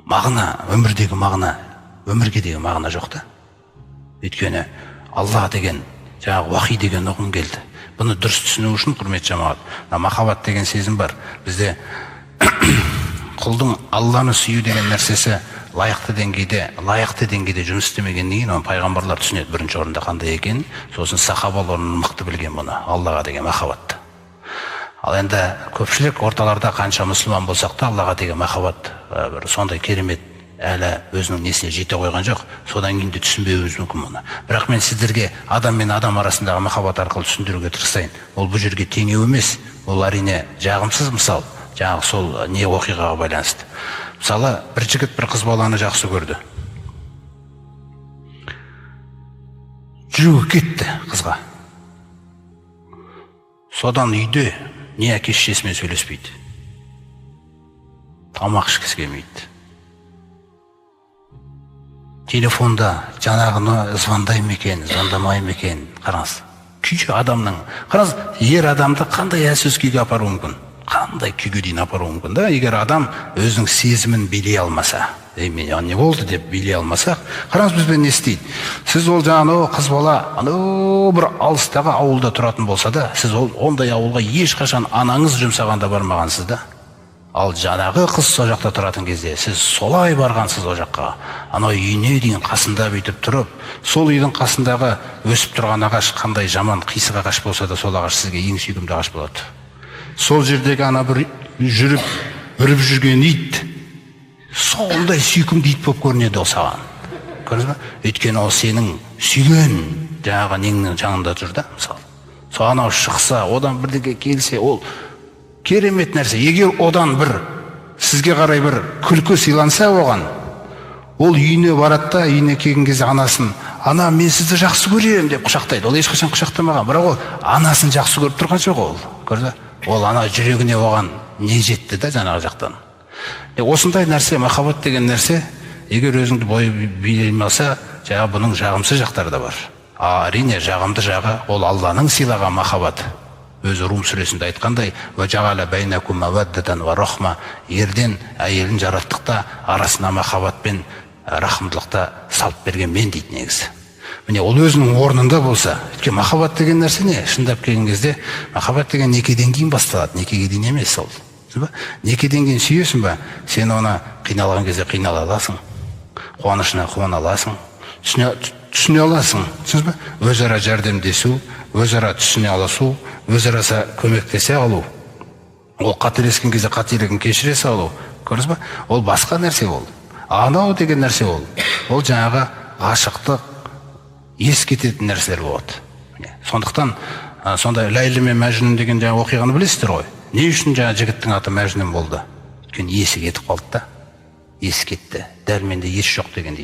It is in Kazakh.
мағына, өмірдегі мағына, өміргедегі мағына жоқ та. Өйткені Алла деген, жаңағы уахи деген ұғым келді. Бұны дұрыс түсіну үшін, құрметті жамағат, махаббат деген сезім бар. Бізде құлдың Алланы сүю деген нәрсесі лайықты деңгейде жұмыс істемегеннен кейін оны пайғамбарлар түсінеді бірінші орында қандай екенін, сосын сахабалар мықты білген бұны, Аллаға деген махаббатты. Ал енді көпшілік орталарда қанша мұсылман болсақ та Аллаға деген махаббат бір сондай керемет әлі өзінің несіне жете қойған жоқ. Содан кейін де түсінбеуіміз мүмкін мұны. Бірақ мен сіздерге адам мен адам арасындағы махаббат арқылы түсіндіруге тырысайын. Ол бұл жерге теңеу емес, ол әрине жағымсыз мысал, жаңағы сол не оқиғаға байланысты. Мысалы, бір жігіт бір қыз баланы жақсы көрді. Жүруге кетті қызға. Содан үйде не әке-шешесімен сөйлеспейді. Тамақ ішкісі келмейді. Телефонда жаңағыны звондай ма екен, звондамай ма екен, қараңыз. Күйші адамның, қараңыз, ер адамды қандай әлсіз күйге апаруы мүмкін? Қандай күйге дейін апаруы мүмкін да? Егер адам өзінің сезімін билей алмаса, мен не болды деп билей алмасақ, қараңыз бізбен не істейді? Сіз ол жаңағы қыз бала, бір алыстағы ауылда тұратын болса да, сіз ондай ауылға ешқашан анаңыз жұмсағанда бармағансыз да. Ал жаңағы қыз сол жақта тұратын кезде, сіз солай барғансыз о жаққа. Анау үйіне дейін қасында бүйтіп тұрып, сол үйдің қасындағы өсіп тұрған ағаш қандай жаман қисық ағаш болса да, сол ағаш сізге ең сүйкімді ағаш болады. Сол жердегі ана бір жүріп, үріп жүрген ит, сондай сүйкімді ит болып көрінеді ол саған. Көрдіңіз бе? Өйткені ол сенің сүйген жаңағы неңнің жанында жүр да, мысалы. Сол анау шықса, одан бірдеңе келсе, ол керемет нәрсе. Егер одан бір сізге қарай бір күлкі сыйланса оған, ол үйіне барады да, үйіне келген кезде анасын, ана мен сізді жақсы көремін деп құшақтайды. Ол ешқашан құшақтамаған, бірақ ол анасын жақсы көріп тұрған жоқ ол. Көрді? Ол ана жүрегіне оған не жетті да жаңағы жақтан. Осындай нәрсе, махаббат деген нәрсе, егер өзіңді бойы билей алмаса, жаңағы бұның жағымсыз жақтары да бар. Әрине жағымды жағы ол Алланың сыйлаған махаббат. Өзі Рум сүресінде айтқандай, «Вәжағала бәйнәкум мәвәддәтән ва рахма», ерден әйелін жараттықта арасына махаббат пен рахымдылықта салып берген мен дейді негізі. Міне ол өзінің орнында болса, өйткені махаббат деген нәрсе не? Шындап келген кезде махаббат деген некеден кейін басталады, некеге дейін емес ол. Некеден кейін сүйесің ба, сен оны қиналған кезде қинала аласың, қуанышына қуана аласың, түсіне аласың, түсінесіз бе? Өзара жәрдемдесу, өзара түсіне аласу, өзара көмектесе алу, ол қателескен кезде қателігін кешіре салу, көрдіңіз бе? Ол басқа нәрсе ол. Анау деген нәрсе ол. Ол жаңағы ғашықтық, ескететін нәрселер болады. Сондықтан сондай Ләйлі мен Мәжнүн деген жаңағы оқиғаны білесіздер ғой. Не үшін жаңағы жігіттің аты Мәжнүн болды? Өйткені есі кетіп қалды да, есі кетті, дәрменде ес жоқ деген дейді.